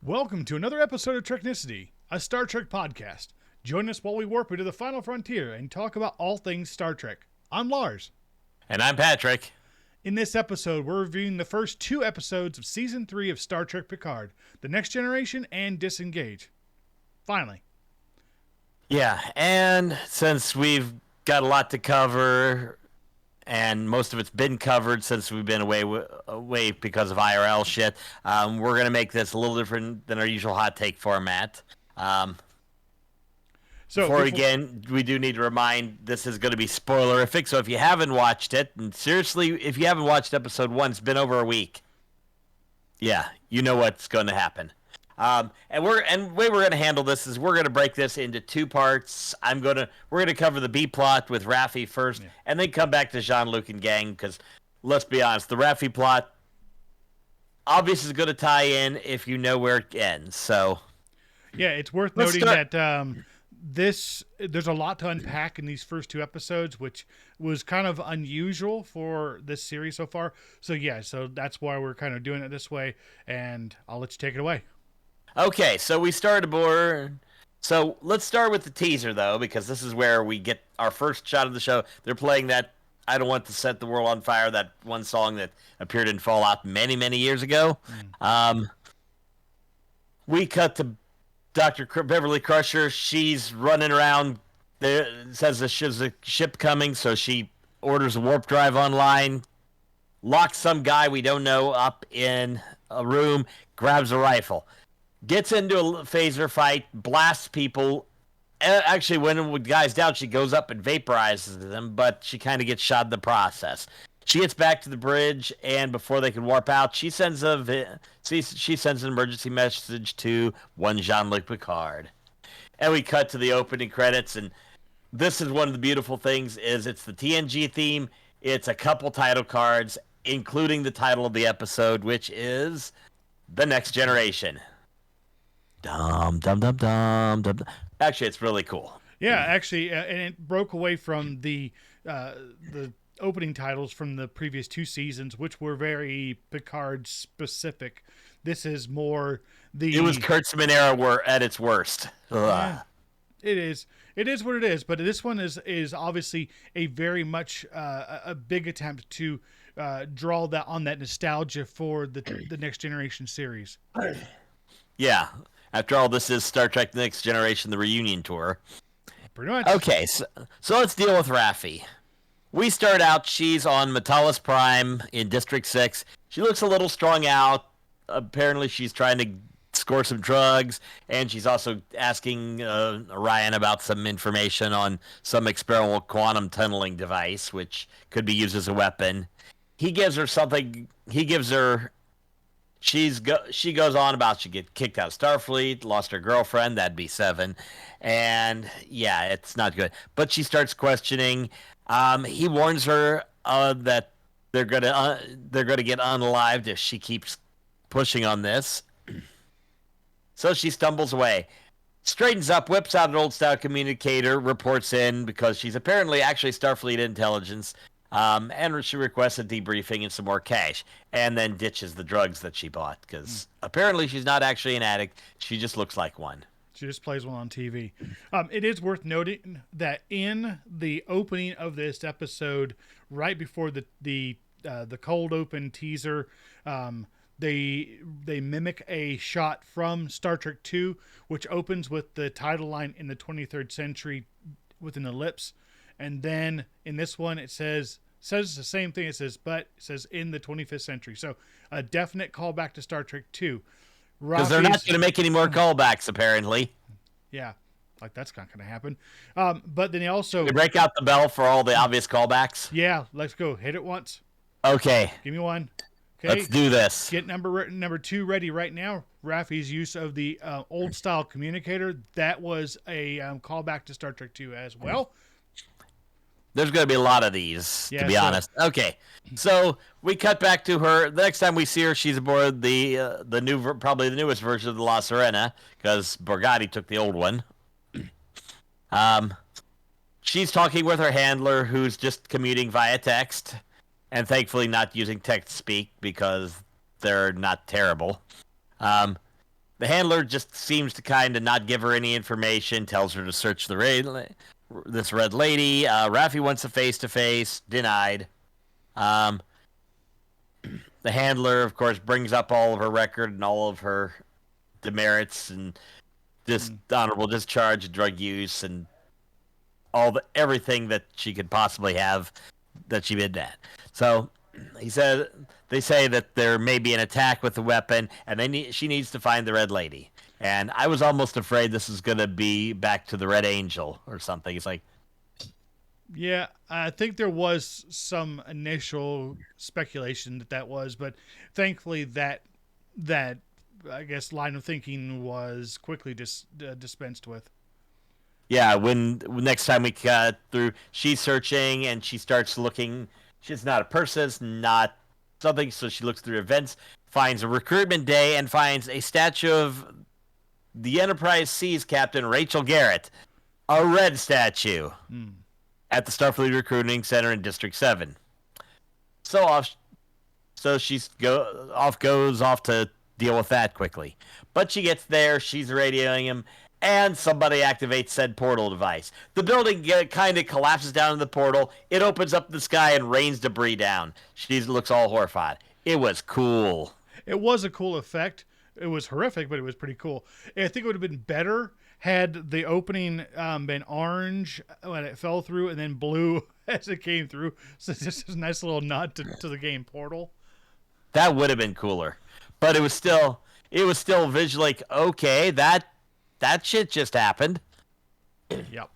Welcome to another episode of Treknicity, a Star Trek podcast. Join us while we warp into the final frontier and talk about all things Star Trek. I'm Lars. And I'm Patrick. In this episode, we're reviewing the first two episodes of Season 3 of Star Trek Picard, The Next Generation and Disengage. Finally. Yeah, and since we've got a lot to cover, and most of it's been covered since we've been away because of IRL shit, we're going to make this a little different than our usual hot take format. Before we begin, we do need to remind this is going to be spoilerific, so if you haven't watched it, and seriously, if you haven't watched episode 1, it's been over a week. Yeah, you know what's going to happen. And the way we're going to handle this is we're going to break this into two parts. We're going to cover the B plot with Raffi first, and then come back to Jean-Luc and gang, because let's be honest, the Raffi plot obviously is going to tie in if you know where it ends. So yeah, it's worth noting that there's a lot to unpack in these first two episodes, which was kind of unusual for this series so far. So that's why we're kind of doing it this way, and I'll let you take it away. Okay, so we started aboard. So let's start with the teaser, though, because this is where we get our first shot of the show. They're playing that I Don't Want to Set the World on Fire, that one song that appeared in Fallout many, many years ago. We cut to Dr. Beverly Crusher. She's running around. There, it says there's a ship coming, so she orders a warp drive online, locks some guy we don't know up in a room, grabs a rifle. Gets into a phaser fight, blasts people. Actually, when the guy's down, she goes up and vaporizes them, but she kind of gets shot in the process. She gets back to the bridge, and before they can warp out, she sends an emergency message to one Jean-Luc Picard. And we cut to the opening credits, and this is one of the beautiful things, is it's the TNG theme. It's a couple title cards, including the title of the episode, which is The Next Generation. Dum, dum, dum, dum, dum. Actually, it's really cool. Yeah, actually, and it broke away from the opening titles from the previous two seasons, which were very Picard specific. This is more the... It was Kurtzman era at its worst. Yeah, it is. It is what it is, but this one is obviously a very much a big attempt to draw that on that nostalgia for the Next Generation series. Yeah. After all, this is Star Trek Next Generation, the reunion tour. Pretty much. Okay, so let's deal with Raffi. We start out, she's on Metalis Prime in District 6. She looks a little strung out. Apparently, she's trying to score some drugs, and she's also asking Orion about some information on some experimental quantum tunneling device, which could be used as a weapon. He gives her something. She goes on about she get kicked out of Starfleet, lost her girlfriend, that'd be 7, and yeah, it's not good. But she starts questioning. He warns her that they're gonna get unalived if she keeps pushing on this. So she stumbles away, straightens up, whips out an old style communicator, reports in because she's apparently actually Starfleet intelligence. And she requests a debriefing and some more cash, and then ditches the drugs that she bought, because apparently she's not actually an addict. She just looks like one. She just plays one on TV. It is worth noting that in the opening of this episode, right before the cold open teaser, they mimic a shot from Star Trek II, which opens with the title line "In the 23rd century" with an ellipse, and then in this one it says the same thing. It says in the 25th century. So a definite callback to Star Trek II. Because they're not going to make any more callbacks, apparently. Yeah, like that's not going to happen. But then they also... They break out the bell for all the obvious callbacks? Yeah, let's go. Hit it once. Okay. Give me one. Okay. Let's do this. Get number 2 ready right now. Raffi's use of the old style communicator. That was a callback to Star Trek II as well. There's going to be a lot of these, to be honest. Okay, so we cut back to her. The next time we see her, she's aboard probably the newest version of the La Sirena, because Borgatti took the old one. She's talking with her handler, who's just commuting via text, and thankfully not using text speak because they're not terrible. The handler just seems to kind of not give her any information, tells her to search this red lady. Raffi wants a face-to-face, denied. The handler, of course, brings up all of her record and all of her demerits and honorable discharge, drug use, and everything that she could possibly have that she did that. So they say that there may be an attack with the weapon, and she needs to find the red lady. And I was almost afraid this is going to be back to the Red Angel or something. It's like, yeah, I think there was some initial speculation that was, but thankfully that I guess line of thinking was quickly dispensed with. Yeah, when next time we cut through, she's searching and she starts looking. She's not a person, not something, so she looks through events, finds a recruitment day, and finds a statue of the Enterprise C's captain, Rachel Garrett, a red statue, at the Starfleet Recruiting Center in District 7. So she goes off to deal with that quickly. But she gets there, she's radioing him, and somebody activates said portal device. The building kind of collapses down in the portal. It opens up the sky and rains debris down. She looks all horrified. It was cool. It was a cool effect. It was horrific, but it was pretty cool. I think it would have been better had the opening been orange when it fell through and then blue as it came through. So it's just a nice little nod to the game Portal. That would have been cooler. But it was still visually like, okay, that shit just happened. Yep.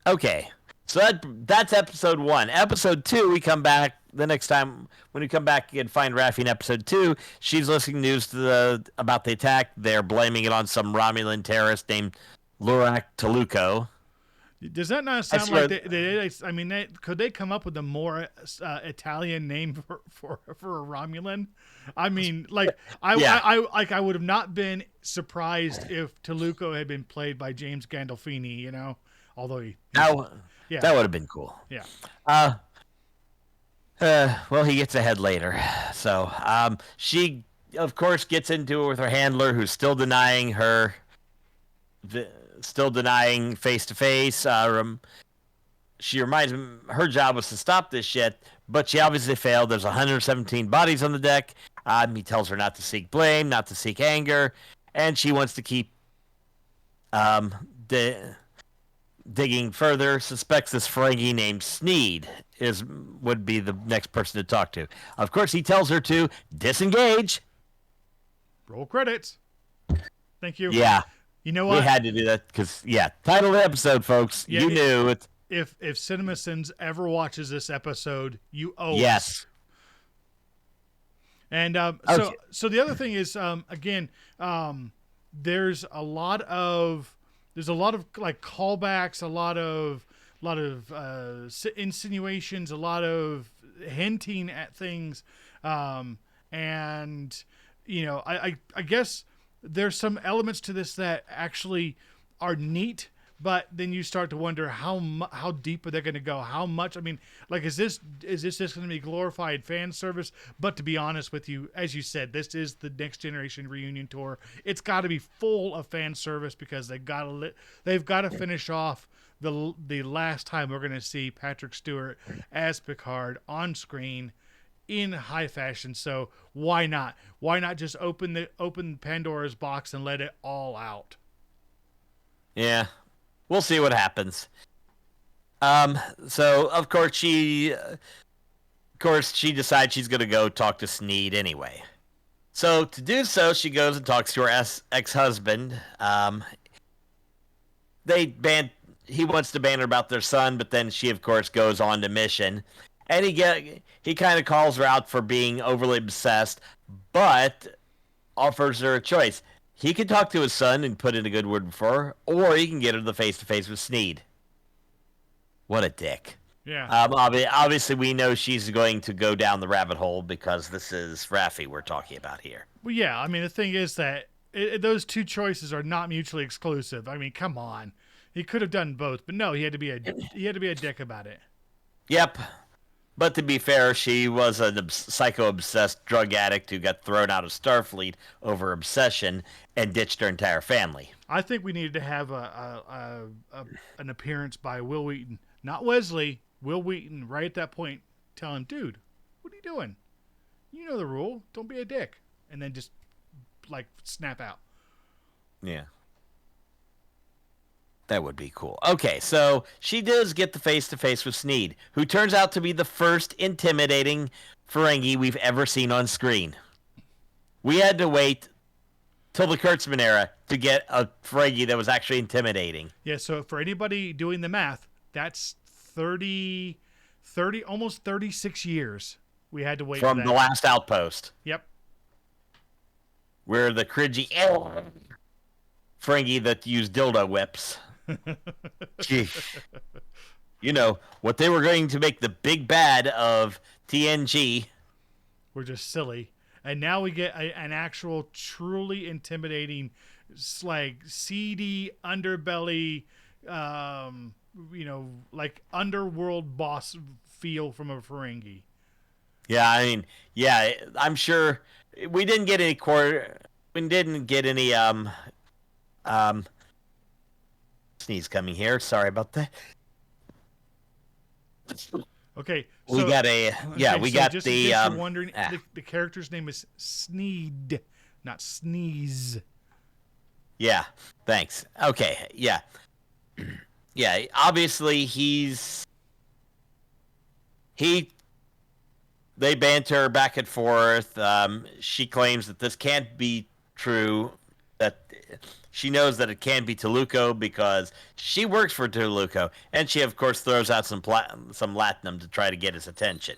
Okay. So that's episode 1. Episode 2, we come back the next time. When we come back and find Raffi in episode 2, she's listening news about the attack. They're blaming it on some Romulan terrorist named Lurak Taluko. Does that not sound like could they come up with a more Italian name for a Romulan? I mean, like I would have not been surprised if Taluko had been played by James Gandolfini, you know, although that would have been cool. Yeah. Well, he gets ahead later. So, she of course gets into it with her handler, who's still denying face to face. She reminds him her job was to stop this shit, but she obviously failed. There's 117 bodies on the deck. He tells her not to seek blame, not to seek anger, and she wants to keep digging further. Suspects this Ferengi named Sneed would be the next person to talk to. Of course, he tells her to disengage. Roll credits. Thank you. Yeah. You know what? We had to do that because, title of the episode, folks. Yeah, you knew it. If CinemaSins ever watches this episode, you owe us. Yes. And okay. So the other thing is, again, there's a lot of like callbacks, a lot of insinuations, a lot of hinting at things, and you know, I guess there's some elements to this that actually are neat, but then you start to wonder how deep are they going to go? How much? I mean, like, is this just going to be glorified fan service? But to be honest with you, as you said, this is the Next Generation reunion tour. It's got to be full of fan service because they've got to finish off the last time we're going to see Patrick Stewart as Picard on screen in high fashion. So why not? Why not just open Pandora's box and let it all out? Yeah. We'll see what happens. So of course she decides she's going to go talk to Sneed anyway. So to do so, she goes and talks to her ex-husband. He wants to ban her about their son, but then she of course goes on to mission. And he kind of calls her out for being overly obsessed, but offers her a choice. He can talk to his son and put in a good word for her, or he can get her the face-to-face with Sneed. What a dick. Yeah. Obviously, we know she's going to go down the rabbit hole because this is Raffi we're talking about here. Well, yeah. I mean, the thing is that those two choices are not mutually exclusive. I mean, come on. He could have done both, but no, he had to be a dick about it. Yep. But to be fair, she was a psycho-obsessed drug addict who got thrown out of Starfleet over obsession and ditched her entire family. I think we needed to have an appearance by Will Wheaton, not Wesley. Will Wheaton, right at that point, tell him, "Dude, what are you doing? You know the rule. Don't be a dick." And then just like snap out. Yeah. That would be cool. Okay, so she does get the face-to-face with Sneed, who turns out to be the first intimidating Ferengi we've ever seen on screen. We had to wait till the Kurtzman era to get a Ferengi that was actually intimidating. Yeah, so for anybody doing the math, that's 30 almost 36 years we had to wait from for that. The Last Outpost. Yep. Where the cringy Ferengi that used dildo whips. Gee. You know, what they were going to make the big bad of TNG. We're just silly. And now we get an actual truly intimidating, like, seedy underbelly, like underworld boss feel from a Ferengi. Yeah, I mean, yeah, I'm sure we didn't get any sneeze coming here. Sorry about that. Okay, so we got just in case you're wondering, the character's name is Sneed, not Sneeze. Yeah, thanks. Okay, yeah. Yeah, obviously they banter back and forth. She claims that this can't be true, that she knows that it can't be Toluco because she works for Toluco, and she of course throws out some latinum to try to get his attention.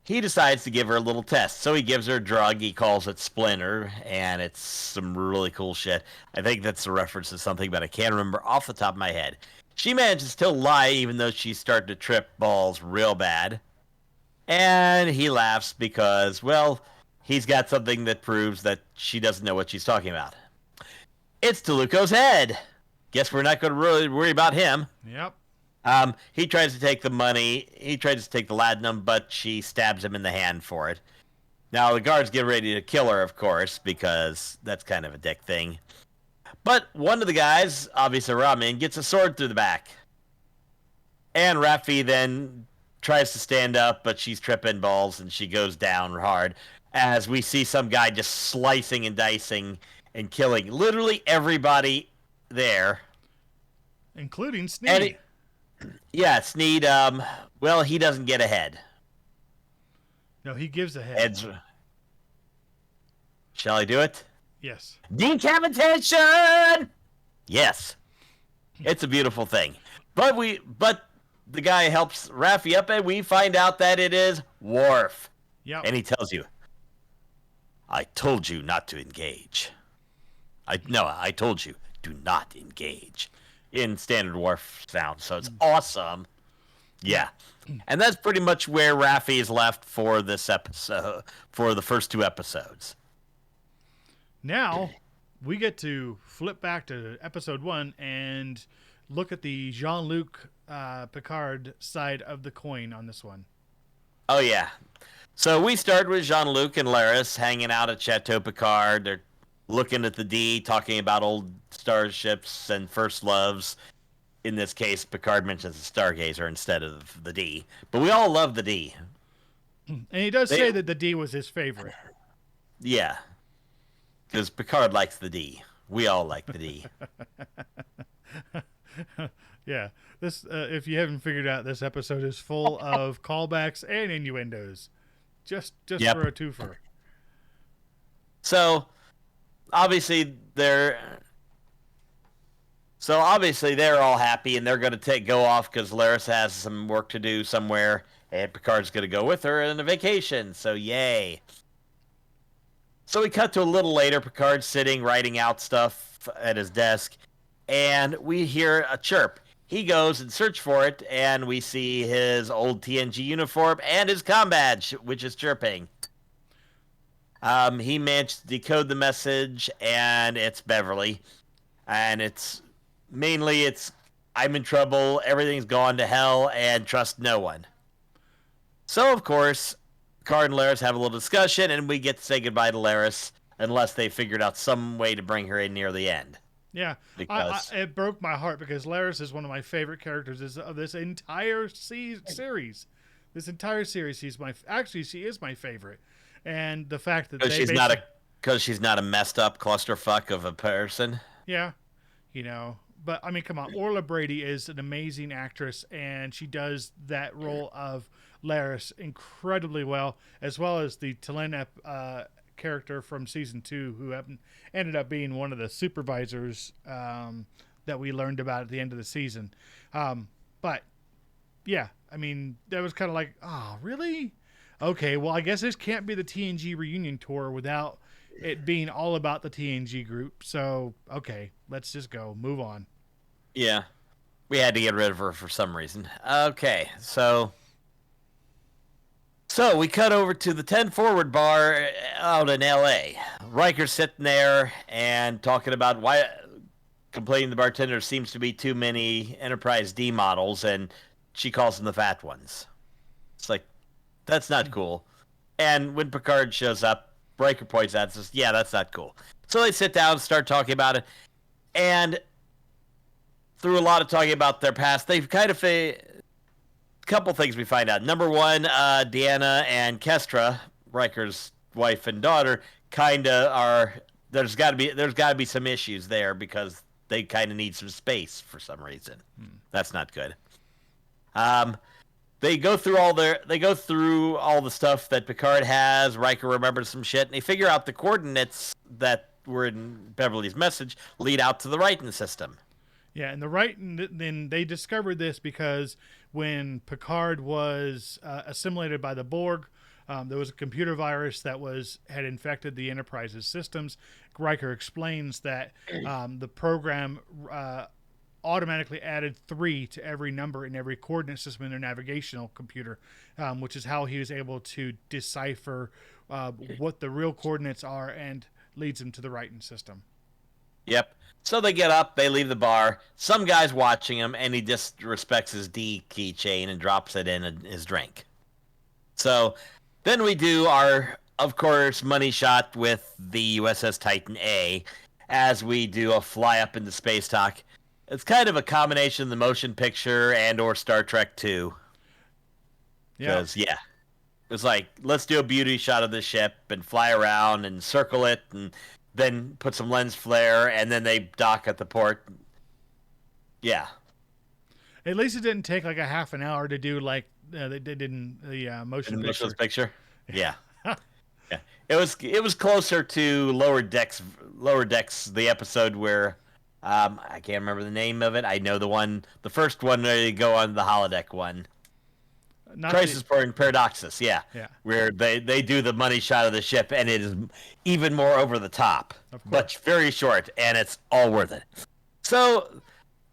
He decides to give her a little test, so he gives her a drug. He calls it Splinter, and it's some really cool shit. I think that's a reference to something, but I can't remember off the top of my head. She manages to lie, even though she's starting to trip balls real bad. And he laughs because, well, he's got something that proves that she doesn't know what she's talking about. It's Toluco's head. Guess we're not going to really worry about him. Yep. He tries to take the money. He tries to take the latinum, but she stabs him in the hand for it. Now, the guards get ready to kill her, of course, because that's kind of a dick thing. But one of the guys, obviously Ramin, gets a sword through the back. And Raffi then tries to stand up, but she's tripping balls, and she goes down hard. As we see some guy just slicing and dicing and killing literally everybody there. Including Sneed. Yeah, Sneed, well, he doesn't get a head. No, he gives a head. Shall I do it? Yes. Decapitation! Yes. It's a beautiful thing. But the guy helps Raffi up, and we find out that it is Worf. Yep. And he tells you, I told you not to engage. I told you, do not engage. In standard Worf sound, so it's awesome. Yeah. And that's pretty much where Raffi is left for this episode, for the first two episodes. Now, we get to flip back to episode 1 and look at the Jean-Luc Picard side of the coin on this one. Oh, yeah. So we start with Jean-Luc and Laris hanging out at Chateau Picard. They're looking at the D, talking about old starships and first loves. In this case, Picard mentions the Stargazer instead of the D. But we all love the D. And he does say that the D was his favorite. Yeah. Because Picard likes the D. We all like the D. Yeah. This, if you haven't figured out, this episode is full of callbacks and innuendos. Just for a twofer. So obviously they're all happy, and they're going to go off because Laris has some work to do somewhere, and Picard's going to go with her on a vacation. So yay! So we cut to a little later. Picard's sitting writing out stuff at his desk, and we hear a chirp. He goes and searches for it, and we see his old TNG uniform and his comm badge, which is chirping. He managed to decode the message, and it's Beverly. And it's I'm in trouble, everything's gone to hell, and trust no one. So, of course, Picard and Laris have a little discussion, and we get to say goodbye to Laris unless they figured out some way to bring her in near the end. Yeah, Because it broke my heart because Laris is one of my favorite characters of this entire series. This entire series, she is my favorite, and the fact that because she's not a messed up clusterfuck of a person. yeah, but I mean, come on, Orla Brady is an amazing actress, and she does that role of Laris incredibly well as the T'Lyn character from season 2 who ended up being one of the supervisors that we learned about at the end of the season. But yeah, I mean, that was kind of like, oh, really? Okay, well, I guess this can't be the TNG reunion tour without it being all about the TNG group. So, okay, let's just go. Move on. Yeah. We had to get rid of her for some reason. Okay, so we cut over to the 10 Forward bar out in L.A. Riker's sitting there and talking about why, complaining the bartender seems to be too many Enterprise D models, and she calls them the fat ones. It's like, that's not cool. And when Picard shows up, Riker points out and says, yeah, that's not cool. So they sit down and start talking about it. And through a lot of talking about their past, they've kind of couple things we find out. Number one, Deanna and Kestra, Riker's wife and daughter, kind of are. There's got to be some issues there because they kind of need some space for some reason. That's not good. They go through all the stuff that Picard has. Riker remembers some shit, and they figure out the coordinates that were in Beverly's message lead out to the Righton system. Yeah, and then they discovered this because when Picard was assimilated by the Borg, there was a computer virus that had infected the Enterprise's systems. Riker explains that the program automatically added 3 to every number in every coordinate system in their navigational computer, which is how he was able to decipher what the real coordinates are and leads them to the Righton system. Yep. So they get up, they leave the bar. Some guy's watching him, and he disrespects his D keychain and drops it in his drink. So then we do our, of course, money shot with the USS Titan A as we do a fly up into space talk. It's kind of a combination of the motion picture and or Star Trek 2. Because, yeah, it's like, let's do a beauty shot of the ship and fly around and circle it and then put some lens flare, and then they dock at the port. Yeah. At least it didn't take like a half an hour to do like they did in the motion picture. Yeah. Yeah. It was closer to Lower Decks, the episode where I can't remember the name of it. I know the first one where they go on the holodeck one. Crisis in Paradoxus, yeah. Where they do the money shot of the ship, and it is even more over the top, but very short, and it's all worth it. So,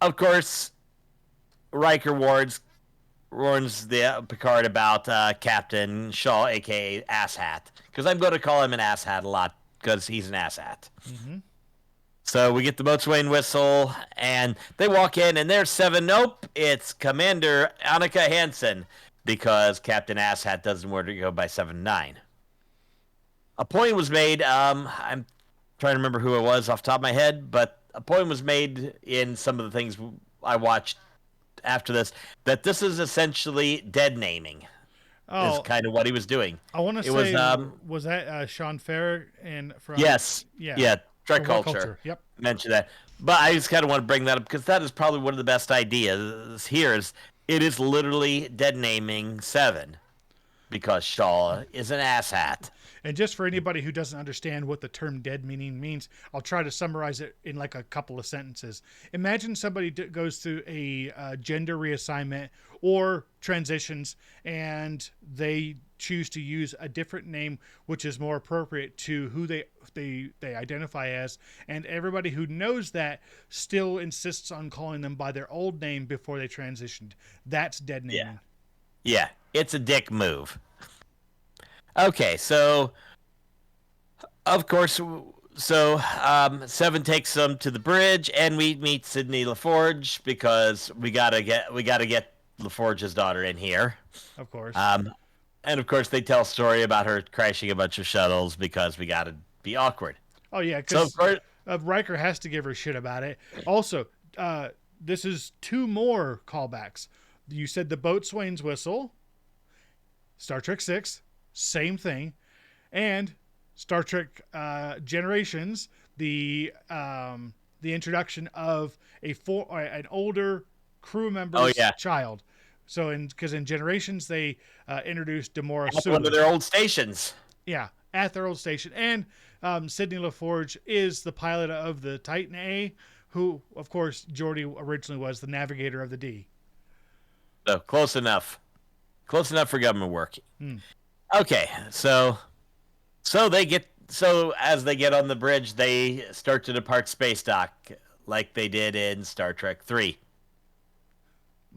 of course, Riker warns the Picard about Captain Shaw, a.k.a. Asshat, because I'm going to call him an asshat a lot, because he's an asshat. Mm-hmm. So we get the boatswain whistle, and they walk in, and there's 7. Nope, it's Commander Annika Hansen, because Captain Asshat doesn't want to go by 7-9. A point was made, I'm trying to remember who it was off the top of my head, but a point was made in some of the things I watched after this, that this is essentially dead naming. Is kind of what he was doing. I want to say, was that Sean Farrell from... Yes, yeah, Trek Culture. Yep. Mentioned that. But I just kind of want to bring that up, because that is probably one of the best ideas here is, it is literally dead naming 7 because Shaw is an asshat. And just for anybody who doesn't understand what the term dead meaning means, I'll try to summarize it in like a couple of sentences. Imagine somebody goes through a gender reassignment or transitions, and they choose to use a different name which is more appropriate to who they identify as, and everybody who knows that still insists on calling them by their old name before they transitioned. That's dead naming. Yeah, it's a dick move. Okay, so of course, 7 takes them to the bridge, and we meet Sidney LaForge because we gotta get LaForge's daughter in here. Of course. And of course, they tell a story about her crashing a bunch of shuttles because we got to be awkward. Oh yeah, So of because course, Riker has to give her shit about it. Also, this is 2 more callbacks. You said the boatswain's whistle. Star Trek 6, same thing, and Star Trek Generations, the introduction of an older crew member's child. So because in Generations they introduced Demora Sue. One of their old stations. Yeah, at their old station. And Sidney LaForge is the pilot of the Titan A, who, of course, Geordi originally was the navigator of the D. So close enough. Close enough for government work. Okay, so as they get on the bridge, they start to depart space dock like they did in Star Trek 3.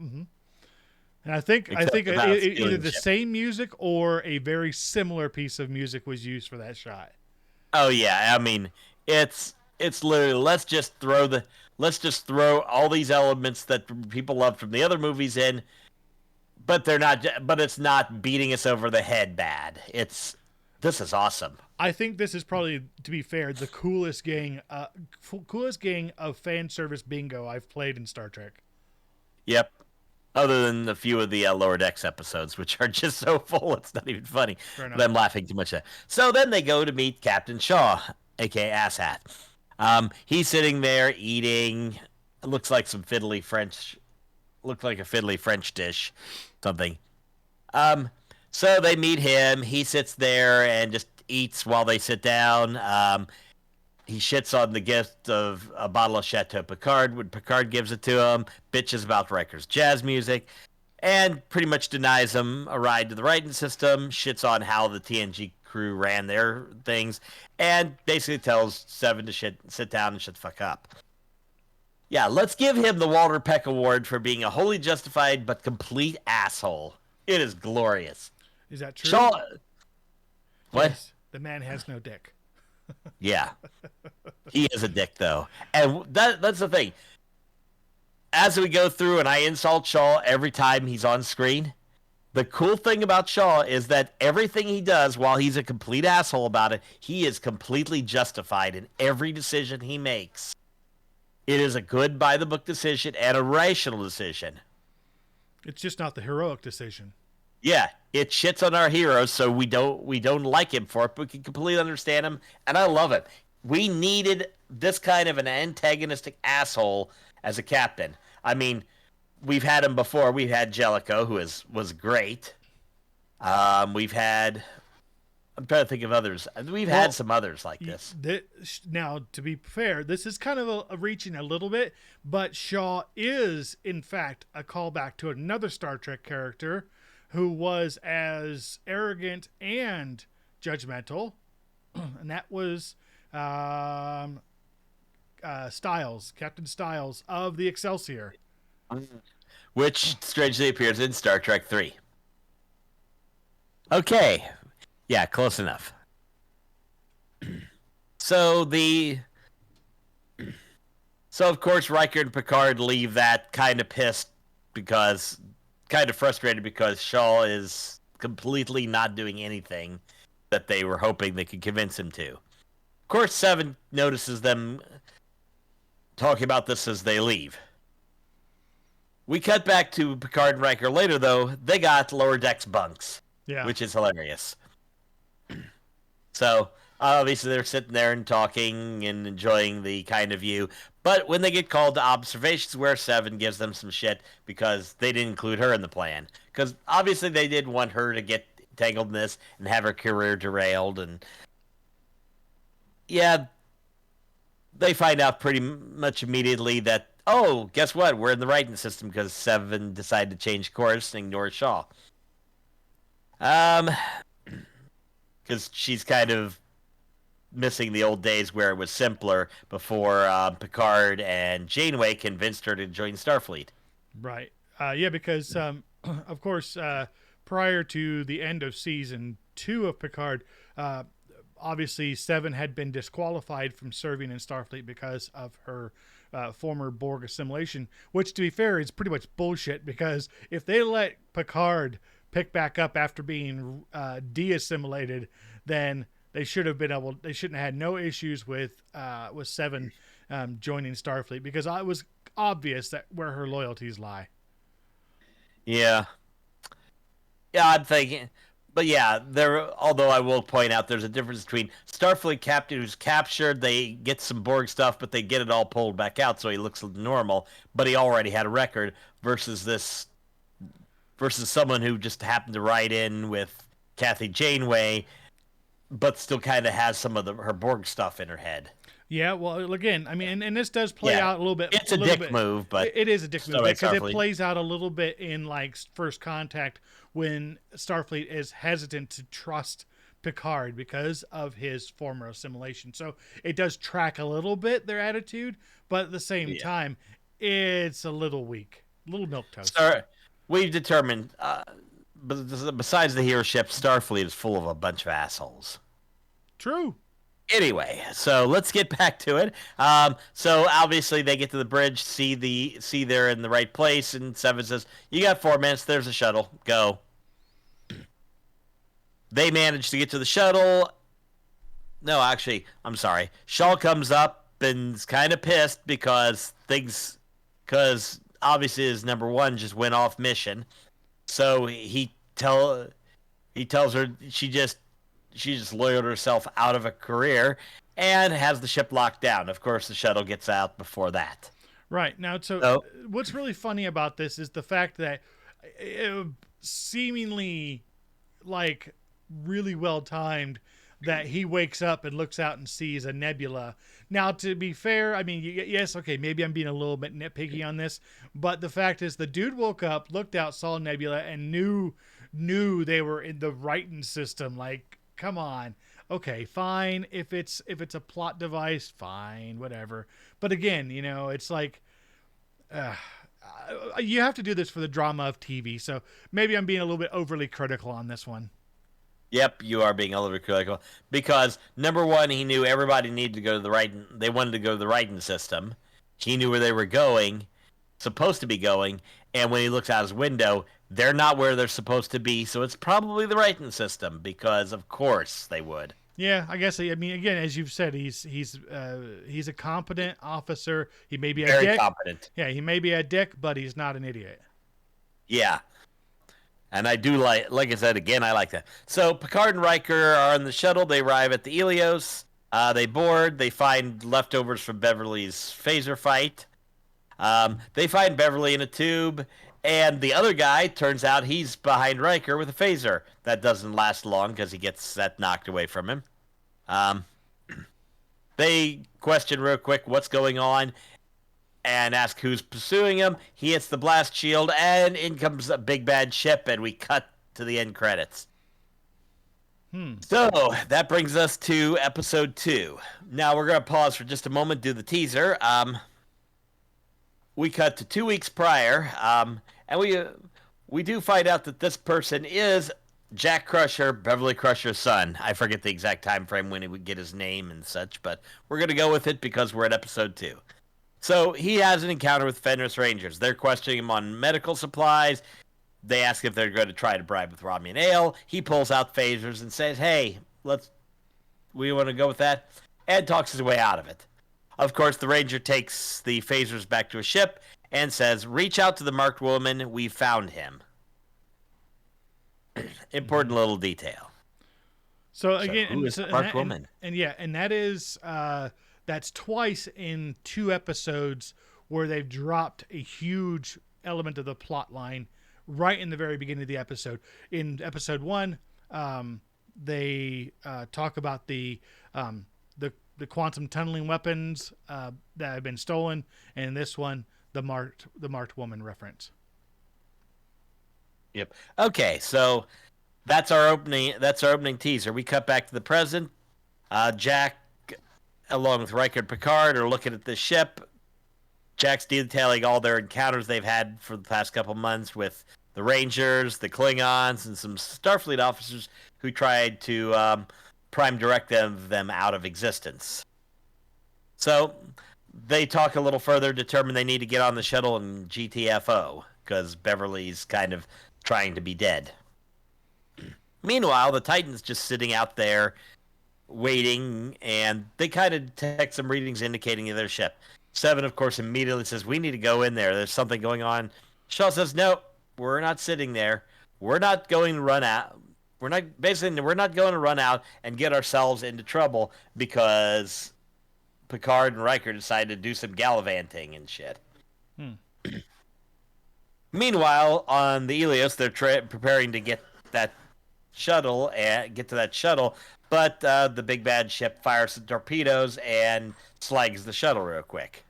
Mm-hmm. And I think either the same music or a very similar piece of music was used for that shot. Oh yeah, I mean it's literally let's just throw all these elements that people love from the other movies in, but it's not beating us over the head bad. This is awesome. I think this is probably, to be fair, the coolest gang of fan service bingo I've played in Star Trek. Yep. Other than a few of the Lower Decks episodes, which are just so full, it's not even funny. But I'm laughing too much at that. So then they go to meet Captain Shaw, a.k.a. Asshat. He's sitting there eating, looks like a fiddly French dish, something. So they meet him. He sits there and just eats while they sit down. He shits on the gift of a bottle of Chateau Picard when Picard gives it to him, bitches about Riker's jazz music, and pretty much denies him a ride to the Righton system, shits on how the TNG crew ran their things, and basically tells Seven to sit down and shut the fuck up. Yeah, let's give him the Walter Peck Award for being a wholly justified but complete asshole. It is glorious. Is that true? Shaw... What? Yes, the man has no dick. Yeah. He is a dick, though. And that's the thing. As we go through and I insult Shaw every time he's on screen, the cool thing about Shaw is that everything he does, while he's a complete asshole about it, he is completely justified in every decision he makes. It is a good by-the-book decision and a rational decision. It's just not the heroic decision. Yeah, it shits on our heroes, so we don't like him for it, but we can completely understand him, and I love it. We needed this kind of an antagonistic asshole as a captain. I mean, we've had him before. We've had Jellicoe, who was great. We've had... I'm trying to think of others. We've had some others like this. Now, to be fair, this is kind of a reaching a little bit, but Shaw is, in fact, a callback to another Star Trek character who was as arrogant and judgmental, and that was Styles, Captain Styles of the Excelsior. Which strangely appears in Star Trek 3. Okay. Yeah, close enough. So of course Riker and Picard leave that kind of frustrated because Shaw is completely not doing anything that they were hoping they could convince him to. Of course, Seven notices them talking about this as they leave. We cut back to Picard and Riker later, though. They got lower decks bunks, which is hilarious. So, obviously, they're sitting there and talking and enjoying the kind of view. But when they get called to observations, where Seven gives them some shit because they didn't include her in the plan. Because obviously they did want her to get tangled in this and have her career derailed. And yeah, they find out pretty much immediately that, oh, guess what? We're in the Righton system because Seven decided to change course and ignore Shaw. Because she's kind of missing the old days where it was simpler before Picard and Janeway convinced her to join Starfleet. Right. Yeah, because, of course, prior to the end of season 2 of Picard, obviously Seven had been disqualified from serving in Starfleet because of her former Borg assimilation, which, to be fair, is pretty much bullshit, because if they let Picard pick back up after being de-assimilated, then they should have been able. They shouldn't have had no issues with Seven joining Starfleet, because it was obvious that where her loyalties lie. Yeah. Yeah, I'm thinking. But yeah, although I will point out there's a difference between Starfleet captain who's captured, they get some Borg stuff, but they get it all pulled back out so he looks normal, but he already had a record, versus someone who just happened to ride in with Kathy Janeway, but still kind of has some of her Borg stuff in her head. Yeah, well, again, I mean, and this does play out a little bit. It's a dick move, but it is a dick move because it plays out a little bit in like First Contact when Starfleet is hesitant to trust Picard because of his former assimilation. So it does track a little bit their attitude, but at the same time, it's a little weak, a little milquetoast. Sir, we've determined, besides the hero ship, Starfleet is full of a bunch of assholes. True. Anyway, so let's get back to it. So obviously they get to the bridge, see they're in the right place, and Seven says, "You got 4 minutes. There's a shuttle. Go." They manage to get to the shuttle. No, actually, I'm sorry. Shaw comes up and is kind of pissed because obviously his number one just went off mission. So he tells her she just loyaled herself out of a career and has the ship locked down. Of course, the shuttle gets out before that. Right. Now, so what's really funny about this is the fact that seemingly like really well timed that he wakes up and looks out and sees a nebula. Now, to be fair, I mean, yes, okay, maybe I'm being a little bit nitpicky on this, but the fact is the dude woke up, looked out, saw a nebula, and knew they were in the Righton system. Like, come on. Okay, fine. If it's a plot device, fine, whatever. But again, you know, it's like you have to do this for the drama of TV. So maybe I'm being a little bit overly critical on this one. Yep, you are being a little bit critical because number one, he knew everybody needed to go to the Righton. They wanted to go to the Righton system. He knew where they were supposed to be going, and when he looks out his window, they're not where they're supposed to be, so it's probably the Righton system because, of course, they would. Yeah, I guess. I mean, again, as you've said, he's a competent officer. He may be a very dick. Competent. Yeah, he may be a dick, but he's not an idiot. Yeah, and I do like I said again, I like that. So Picard and Riker are on the shuttle. They arrive at the Helios. They board. They find leftovers from Beverly's phaser fight. They find Beverly in a tube. And the other guy, turns out he's behind Riker with a phaser. That doesn't last long because he gets that knocked away from him. They question real quick what's going on and ask who's pursuing him. He hits the blast shield, and in comes a big bad ship, and we cut to the end credits. So that brings us to episode 2. Now we're going to pause for just a moment, do the teaser. We cut to 2 weeks prior, and we do find out that this person is Jack Crusher, Beverly Crusher's son. I forget the exact time frame when he would get his name and such, but we're going to go with it because we're at episode 2. So he has an encounter with Fenris Rangers. They're questioning him on medical supplies. They ask if they're going to try to bribe with Romulan ale. He pulls out phasers and says, "Hey, we want to go with that," and talks his way out of it. Of course, the Ranger takes the phasers back to a ship and says, "Reach out to the marked woman. We found him." Important little detail. So again, who is the marked woman? And that is that's twice in 2 episodes where they've dropped a huge element of the plot line right in the very beginning of the episode. In episode 1, they talk about the quantum tunneling weapons that have been stolen, and in this one, the marked woman reference. Yep. Okay, so that's our opening teaser. We cut back to the present. Jack, along with Riker and Picard, are looking at this ship. Jack's detailing all their encounters they've had for the past couple months with the Rangers, the Klingons, and some Starfleet officers who tried to prime direct them out of existence. So they talk a little further, determine they need to get on the shuttle and GTFO because Beverly's kind of trying to be dead. Meanwhile, the Titan's just sitting out there waiting, and they kind of detect some readings indicating their ship. Seven, of course, immediately says, "We need to go in there. There's something going on." Shaw says, "No, we're not sitting there. We're not going to run out. We're not going to run out and get ourselves into trouble because Picard and Riker decided to do some gallivanting and shit." Meanwhile, on the Helios, they're preparing to get that shuttle and get to that shuttle, but the big bad ship fires some torpedoes and slags the shuttle real quick.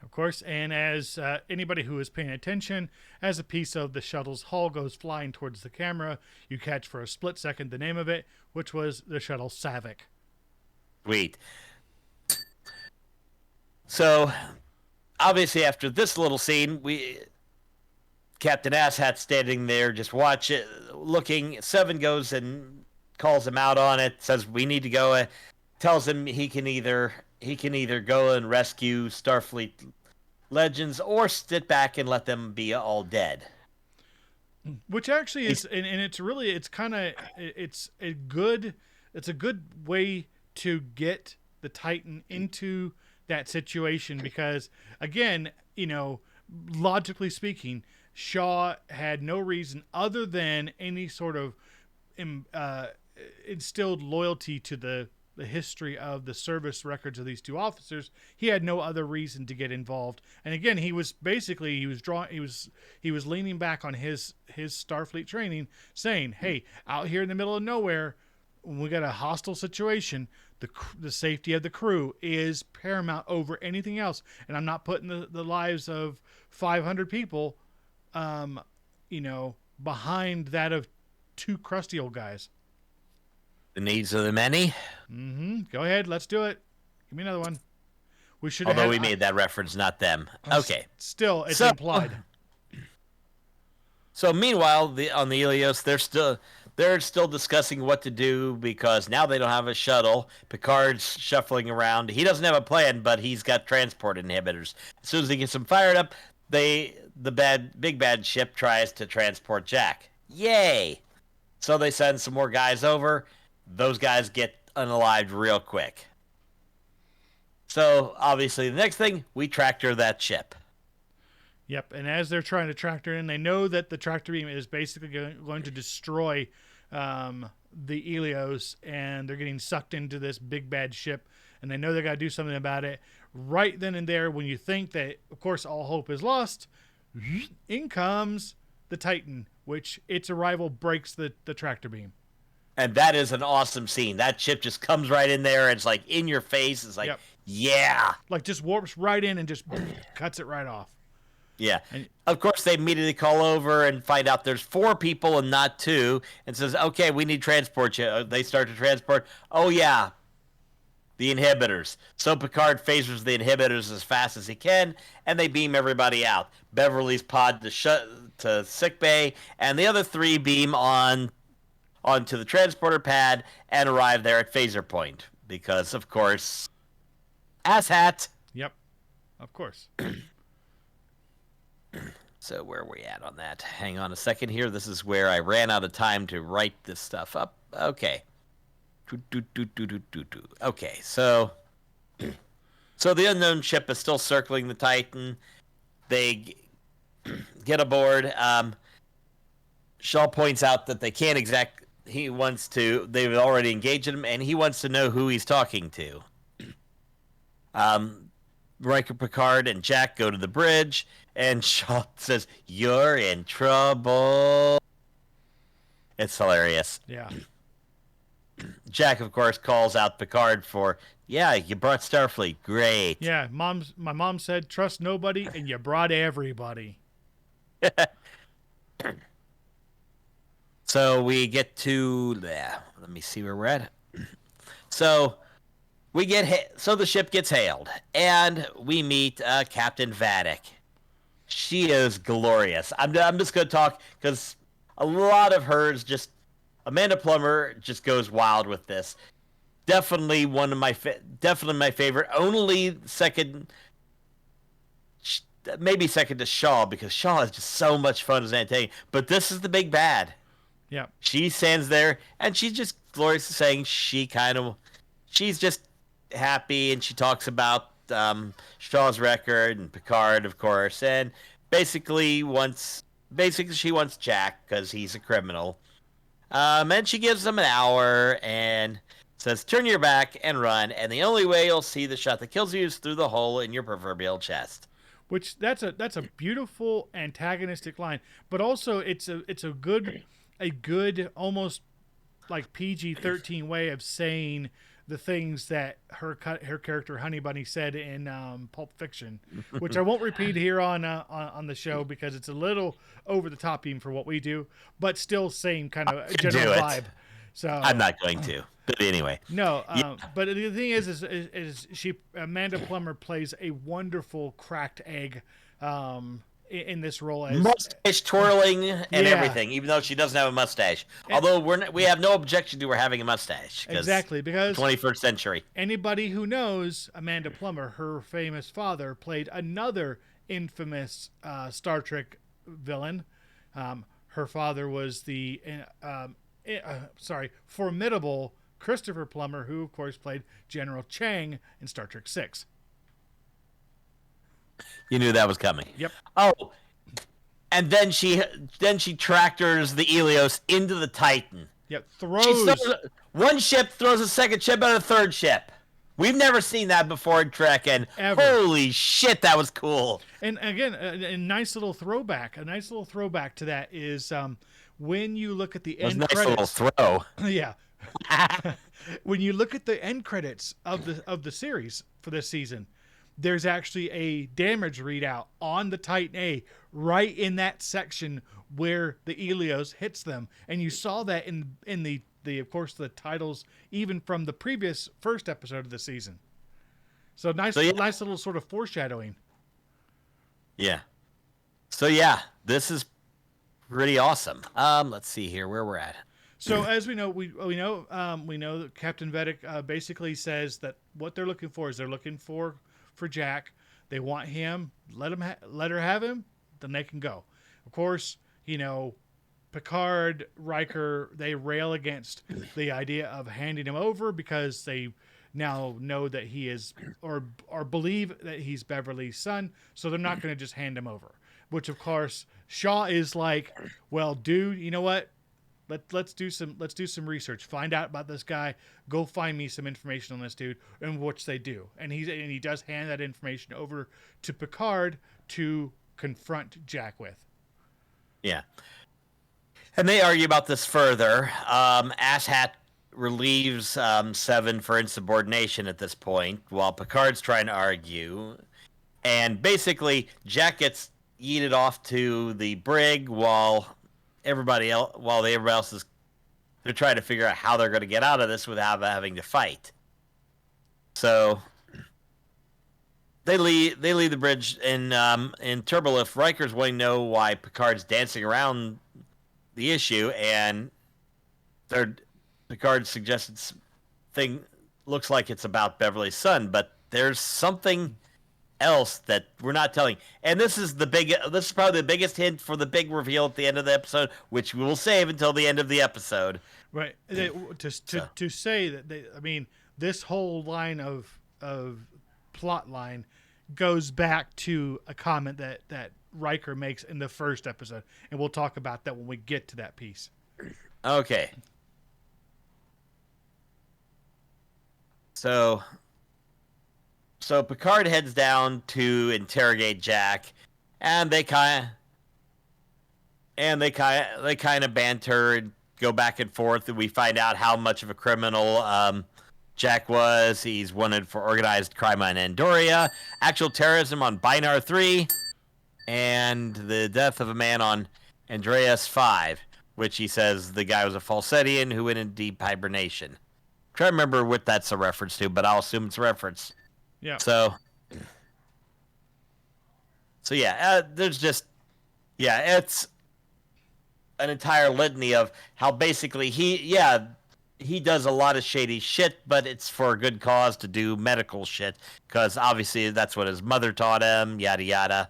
Of course, and as anybody who is paying attention, as a piece of the shuttle's hull goes flying towards the camera, you catch for a split second the name of it, which was the shuttle Savick. Sweet. So, obviously, after this little scene, Captain Asshat standing there, just watch it, looking. Seven goes and calls him out on it. Says we need to go. Tells him he can either go and rescue Starfleet legends or sit back and let them be all dead. Which actually is, and it's a good way to get the Titan into that situation, because again, logically speaking, Shaw had no reason other than any sort of instilled loyalty to the history of the service records of these two officers. He had no other reason to get involved. And again, he was leaning back on his Starfleet training, saying, "Hey, out here in the middle of nowhere, when we got a hostile situation, the safety of the crew is paramount over anything else, and I'm not putting the lives of 500 people behind that of two crusty old guys." The needs of the many. Go ahead, let's do it. Give me another one. We should. Although we made that reference, not them. Okay. Still, it's implied. So meanwhile, on the Helios, they're still discussing what to do, because now they don't have a shuttle. Picard's shuffling around. He doesn't have a plan, but he's got transport inhibitors. As soon as he gets them fired up, the big bad ship tries to transport Jack. Yay! So they send some more guys over. Those guys get unalived real quick. So obviously the next thing, we tractor that ship. Yep, and as they're trying to tractor in, they know that the tractor beam is basically going to destroy the Helios, and they're getting sucked into this big bad ship, and they know they got to do something about it. Right then and there, when you think that, of course, all hope is lost, in comes the Titan, which its arrival breaks the tractor beam. And that is an awesome scene. That ship just comes right in there, and it's like in your face. It's like, yeah. Like just warps right in and just cuts it right off. Yeah. And of course, they immediately call over and find out there's 4 people and not 2, and says, "Okay, we need transport." They start to transport. Oh, yeah. The inhibitors. So Picard phasers the inhibitors as fast as he can, and they beam everybody out. Beverly's pod to sickbay, and the other 3 beam onto the transporter pad and arrive there at phaser point, because, of course, asshat. Yep, of course. So where are we at on that? Hang on a second here. This is where I ran out of time to write this stuff up. Okay. Okay, so the unknown ship is still circling the Titan. They get aboard. Shaw points out that they can't they've already engaged him, and he wants to know who he's talking to. Riker, Picard, and Jack go to the bridge, and Shaw says, "You're in trouble." It's hilarious. Yeah. Jack, of course, calls out Picard for, "Yeah, you brought Starfleet. Great." Yeah, my mom said, "Trust nobody," and you brought everybody. So we get to, let me see where we're at. So the ship gets hailed, and we meet Captain Vadic. She is glorious. I'm just going to talk, because a lot of hers just, Amanda Plummer just goes wild with this. Definitely my favorite. Only second, maybe second to Shaw, because Shaw is just so much fun as an antagonist. But this is the big bad. Yeah. She stands there, and she's just gloriously saying she's just happy, and she talks about Shaw's record and Picard, of course, and basically she wants Jack because he's a criminal. And she gives him an hour and says, "Turn your back and run, and the only way you'll see the shot that kills you is through the hole in your proverbial chest." Which that's a beautiful antagonistic line, but also it's a good almost like PG-13 way of saying the things that her character Honey Bunny said in Pulp Fiction, which I won't repeat here on the show because it's a little over the top even for what we do, but still same kind of general vibe. So I'm not going to, but anyway. No, but the thing is she Amanda Plummer plays a wonderful cracked egg in this role as mustache twirling and everything, even though she doesn't have a mustache. Although we have no objection to her having a mustache. Exactly, because 21st century. Anybody who knows Amanda Plummer, her famous father, played another infamous Star Trek villain. Her father was the formidable Christopher Plummer, who of course played General Chang in Star Trek VI. You knew that was coming. Yep. Oh, and then she tractors the Helios into the Titan. Yep. One ship throws a second ship and a third ship. We've never seen that before in Trek, and holy shit, that was cool. And again, a nice little throwback. A nice little throwback to that is when you look at the end credits. Nice little throw. Yeah. When you look at the end credits of the series for this season, there's actually a damage readout on the Titan A right in that section where the Helios hits them, and you saw that in the of course the titles even from the previous first episode of the season. So nice little sort of foreshadowing. Yeah. So yeah, this is pretty awesome. Let's see here where we're at. So as we know, we know that Captain Vedic basically says that what they're looking for is they're looking for Jack. They want him. Let her have him. Then they can go. Of course, Picard, Riker, they rail against the idea of handing him over because they now know that he is or believe that he's Beverly's son. So they're not going to just hand him over. Which of course Shaw is like, well, dude, you know what? Let's do some research. Find out about this guy. Go find me some information on this dude, and which they do. And he does hand that information over to Picard to confront Jack with. Yeah. And they argue about this further. Asshat relieves Seven for insubordination at this point, while Picard's trying to argue. And basically, Jack gets yeeted off to the brig while everybody else is they're trying to figure out how they're going to get out of this without having to fight. So they leave the bridge in Turbolift. Riker's wanting to know why Picard's dancing around the issue, and Picard suggested thing looks like it's about Beverly's son, but there's something else that we're not telling. And this is probably the biggest hint for the big reveal at the end of the episode, which we will save until the end of the episode. Right. To say that this whole line of plot line goes back to a comment that Riker makes in the first episode, and we'll talk about that when we get to that piece. Okay. So Picard heads down to interrogate Jack, and they kind of banter and go back and forth, and we find out how much of a criminal Jack was. He's wanted for organized crime on Andoria, actual terrorism on Binar 3, and the death of a man on Andreas 5, which he says the guy was a Falsettian who went in deep hibernation. I'm trying to remember what that's a reference to, but I'll assume it's a reference. Yeah. So yeah, it's an entire litany of how basically he does a lot of shady shit, but it's for a good cause to do medical shit, because obviously that's what his mother taught him, yada yada.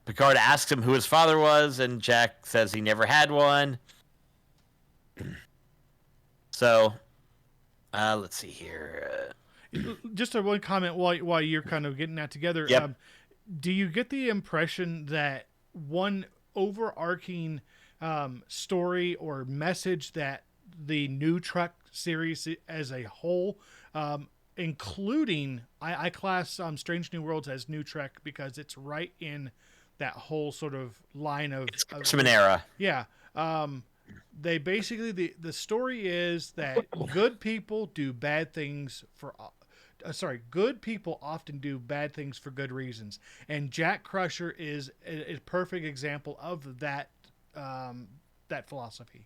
Picard asks him who his father was, and Jack says he never had one. So, let's see here. Just a one comment while you're kind of getting that together. Yep. Do you get the impression that one overarching story or message that the new Trek series as a whole, including I class Strange New Worlds as new Trek because it's right in that whole sort of line of X-Men era. Yeah. They basically the story is that good people do bad things for good people often do bad things for good reasons, and Jack Crusher is a perfect example of that that philosophy.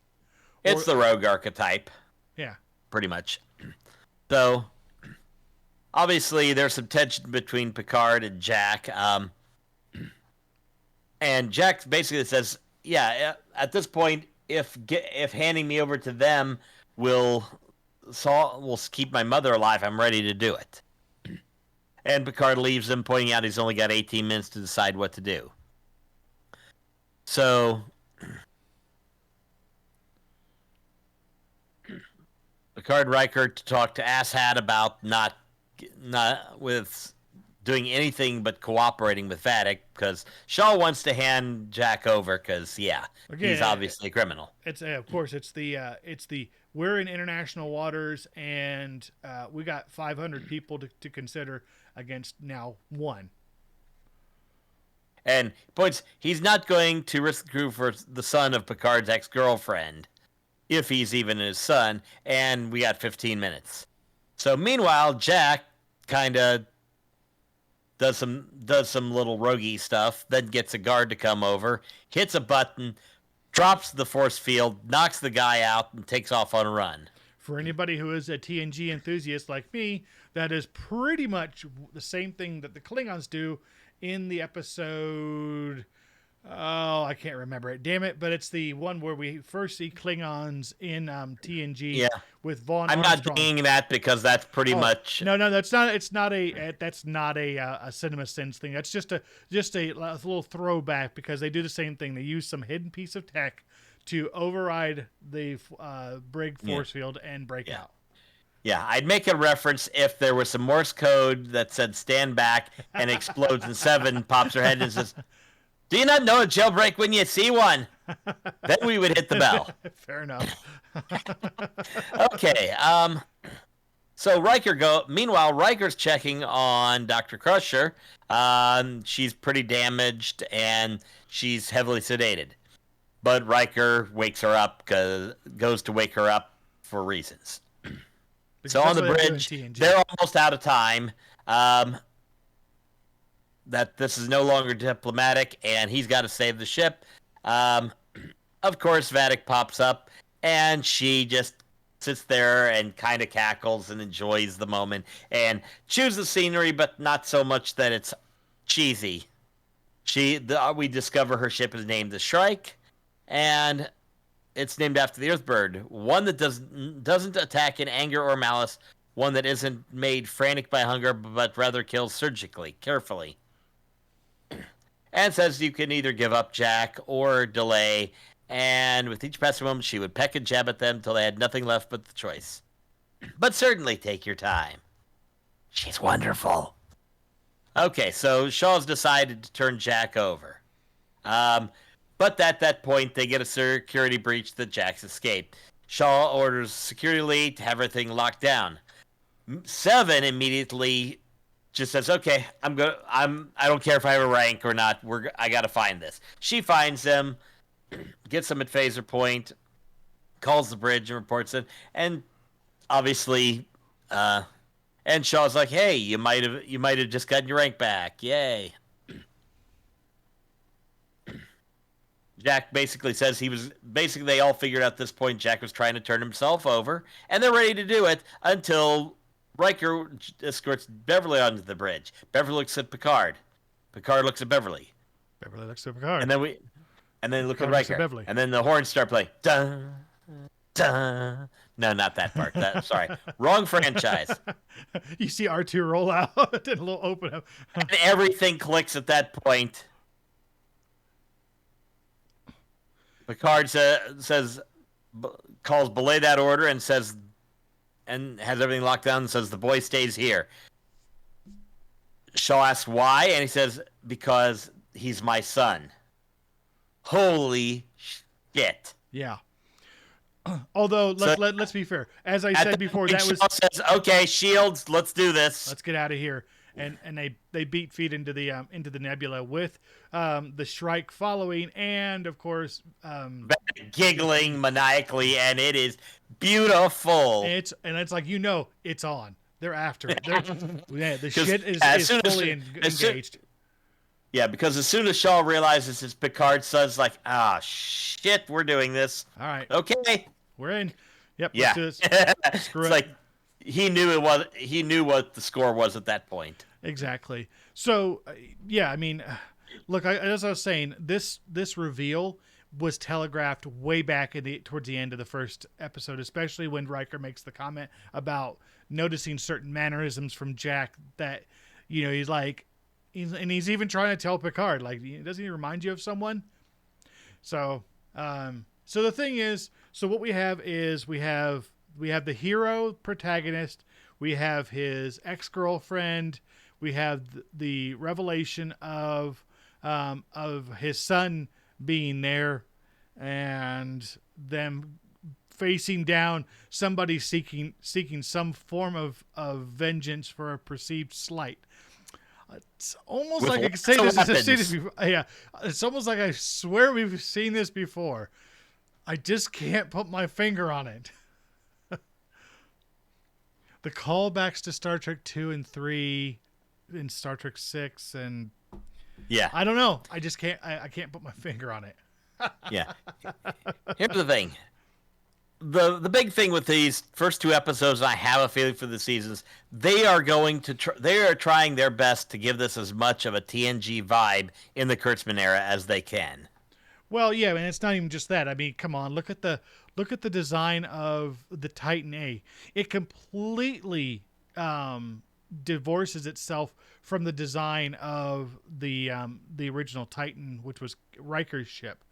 It's the rogue archetype. Yeah, pretty much. So obviously there's some tension between Picard and Jack, and Jack basically says, yeah, at this point, if handing me over to them will keep my mother alive, I'm ready to do it. And Picard leaves him, pointing out he's only got 18 minutes to decide what to do. So Picard Riker to talk to Asshat about not with doing anything but cooperating with Vadic, because Shaw wants to hand Jack over because he's obviously a criminal. It's of course it's the we're in international waters and we got 500 people to consider against now one. And points he's not going to risk the crew for the son of Picard's ex-girlfriend, if he's even his son, and we got 15 minutes. So meanwhile, Jack kind of does some little roguey stuff, then gets a guard to come over, hits a button, drops the force field, knocks the guy out, and takes off on a run. For anybody who is a TNG enthusiast like me, that is pretty much the same thing that the Klingons do in the episode. Oh, I can't remember it. Damn it! But it's the one where we first see Klingons in TNG with Vaughn Armstrong. I'm not doing that because that's pretty much no. That's not. It's not a. That's not a Cinema Sins thing. That's just a little throwback because they do the same thing. They use some hidden piece of tech to override the Brig force field and break out. Yeah, I'd make a reference if there was some Morse code that said "stand back" and explodes and Seven pops her head and says, "Do you not know a jailbreak when you see one?" Then we would hit the bell. Fair enough. Okay. So meanwhile, Riker's checking on Dr. Crusher. She's pretty damaged and she's heavily sedated. But Riker goes to wake her up for reasons. So on the bridge, they're almost out of time. That this is no longer diplomatic, and he's got to save the ship. Of course, Vadic pops up, and she just sits there and kind of cackles and enjoys the moment and chews the scenery, but not so much that it's cheesy. We discover her ship is named the Shrike, and it's named after the Earthbird, one that doesn't attack in anger or malice, one that isn't made frantic by hunger, but rather kills surgically, carefully. And says you can either give up Jack or delay, and with each passing moment, she would peck and jab at them till they had nothing left but the choice. But certainly take your time. She's wonderful. Okay, so Shaw's decided to turn Jack over. But at that point, they get a security breach that Jack's escaped. Shaw orders security lead to have everything locked down. Seven immediately just says, "Okay, I don't care if I have a rank or not. I got to find this." She finds him, gets him at phaser point, calls the bridge and reports it. And obviously, and Shaw's like, "Hey, you might have just gotten your rank back. Yay." Jack basically says they all figured out at this point Jack was trying to turn himself over, and they're ready to do it until Riker escorts Beverly onto the bridge. Beverly looks at Picard. Picard looks at Beverly. Beverly looks at Picard. And then look at Riker. Beverly. And then the horns start playing. Dun, dun. No, not that part. Sorry. Wrong franchise. You see R2 roll out and a little open up. And everything clicks at that point. Picard says, calls belay that order and says, and has everything locked down and says the boy stays here. Shaw asks why, and he says, because he's my son. Holy shit. Yeah. Although, let's be fair. As I said before, that was... Shaw says, okay, shields, let's do this. Let's get out of here. And they beat feet into the nebula with the Shrike following, and of course giggling maniacally, and it is beautiful. It's like, it's on. They're after it. The shit is fully engaged. Yeah, because as soon as Shaw realizes it's Picard's son's like, shit, we're doing this. All right. Okay. We're in. Yep. Yeah. Let's do this. Screw it's it. like he knew what the score was at that point. Exactly. So, yeah, I mean, look, as I was saying, this reveal was telegraphed way back towards the end of the first episode, especially when Riker makes the comment about noticing certain mannerisms from Jack that, he's like, he's even trying to tell Picard, like, doesn't he remind you of someone? So, so the thing is, what we have is we have the hero protagonist, we have his ex-girlfriend, we have the revelation of his son being there, and them facing down somebody seeking some form of vengeance for a perceived slight. It's almost like I can say this. I've seen this before. Yeah, it's almost like I swear we've seen this before. I just can't put my finger on it. The callbacks to Star Trek 2 and 3 and Star Trek 6 and I don't know. I just can't. I can't put my finger on it. Yeah. Here's the thing. The big thing with these first two episodes, and I have a feeling for the seasons, they are going to they are trying their best to give this as much of a TNG vibe in the Kurtzman era as they can. Well, yeah, and it's not even just that. I mean, come on, look at the design of the Titan A. It completely divorces itself from the design of the original Titan, which was Riker's ship.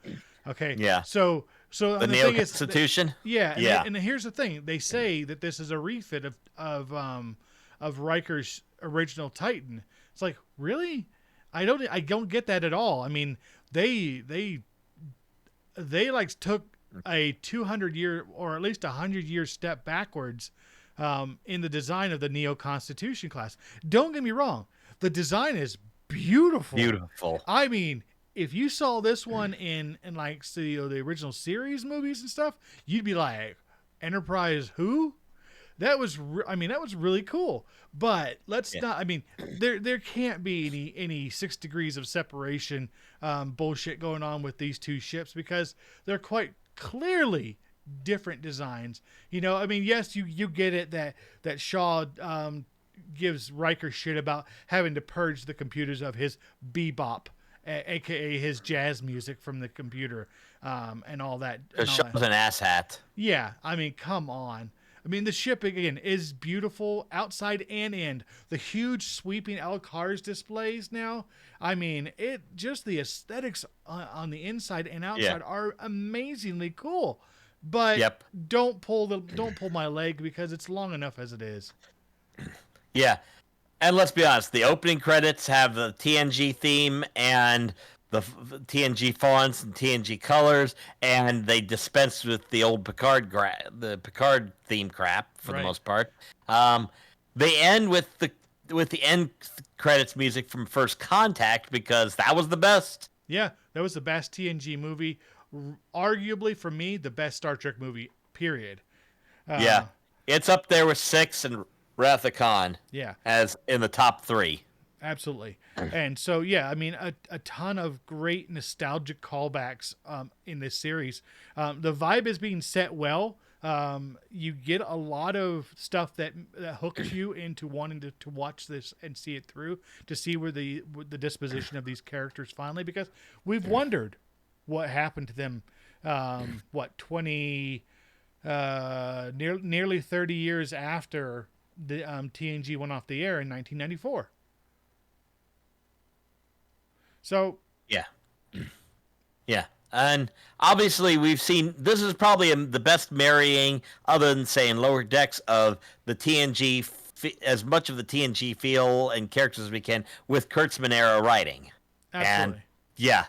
Okay. Yeah. So the Neo Constitution. Yeah. And here's the thing: they say that this is a refit of Riker's original Titan. It's like, really? I don't get that at all. I mean, they like took a 200-year or at least 100-year step backwards in the design of the Neo Constitution class. Don't get me wrong, the design is beautiful. Beautiful. I mean, if you saw this one in like the original series movies and stuff, you'd be like, Enterprise who? That was really cool. But let's not. I mean, there can't be any 6 degrees of separation bullshit going on with these two ships, because they're quite clearly different designs. I mean, yes, you get it that Shaw gives Riker shit about having to purge the computers of his bebop, aka his jazz music from the computer, and all that. Shaw's an asshat. Yeah, I mean, come on. I mean, the ship, again, is beautiful outside and in. The huge sweeping Alcars displays now. I mean, just the aesthetics on the inside and outside are amazingly cool. But don't pull my leg, because it's long enough as it is. Yeah. And let's be honest, the opening credits have the TNG theme and the TNG fonts and TNG colors, and they dispense with the old Picard theme crap for the most part. They end with the end credits music from First Contact, because that was the best. Yeah, that was the best TNG movie. Arguably, for me, the best Star Trek movie, period. It's up there with 6 and Wrath of Khan. Yeah, as in the top 3. Absolutely. And so, yeah, I mean, a ton of great nostalgic callbacks in this series. The vibe is being set well. You get a lot of stuff that hooks you into wanting to watch this and see it through, to see where the disposition of these characters finally, because we've wondered what happened to them. Nearly 30 years after the TNG went off the air in 1994. So yeah, And obviously, we've seen this is probably the best marrying, other than saying Lower Decks, of the TNG, as much of the TNG feel and characters as we can with Kurtzman era writing. Absolutely. And yeah.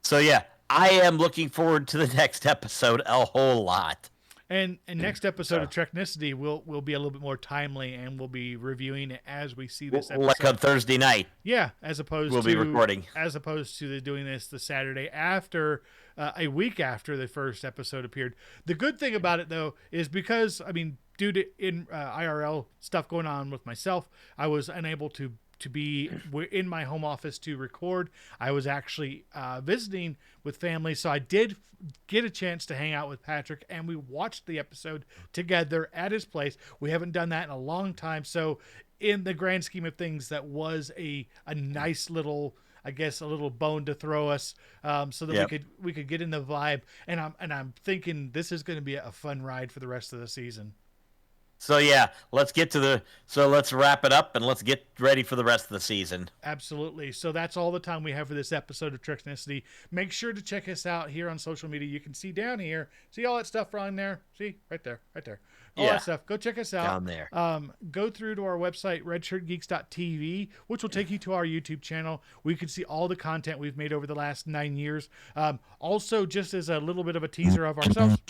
So yeah, I am looking forward to the next episode a whole lot. And next episode of Treknicity will be a little bit more timely, and we'll be reviewing it as we see this episode. Like on Thursday night. Yeah, as opposed we'll be recording. As opposed to doing this the Saturday after, a week after the first episode appeared. The good thing about it, though, is because, I mean, due to IRL stuff going on with myself, I was unable to be in my home office to record. I was actually visiting with family, so I did get a chance to hang out with Patrick, and we watched the episode together at his place. We haven't done that in a long time, so in the grand scheme of things, that was a nice little, I guess, a little bone to throw us, so that we could get in the vibe. And I'm thinking this is going to be a fun ride for the rest of the season. So yeah, let's wrap it up and let's get ready for the rest of the season. Absolutely. So that's all the time we have for this episode of Treknicity. Make sure to check us out here on social media. You can see down here, see all that stuff on there. See right there. All that stuff. Go check us out down there. Go through to our website, redshirtgeeks.tv, which will take you to our YouTube channel. We can see all the content we've made over the last 9 years. Also, just as a little bit of a teaser of ourselves.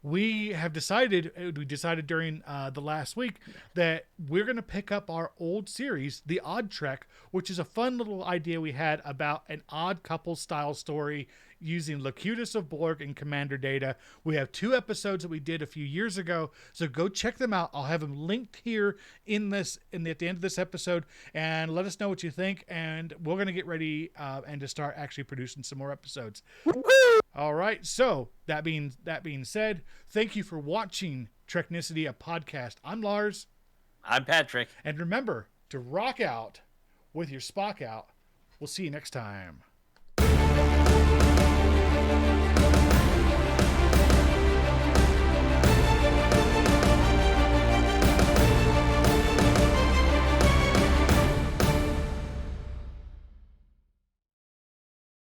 We decided during the last week that we're going to pick up our old series, The Odd Trek, which is a fun little idea we had about an odd couple style story using Locutus of Borg and Commander Data. We have 2 episodes that we did a few years ago, so go check them out. I'll have them linked here at the end of this episode, and let us know what you think, and we're going to get ready and to start actually producing some more episodes. All right, so that being said, thank you for watching Treknicity, a podcast. I'm Lars. I'm Patrick. And remember to rock out with your Spock out. We'll see you next time.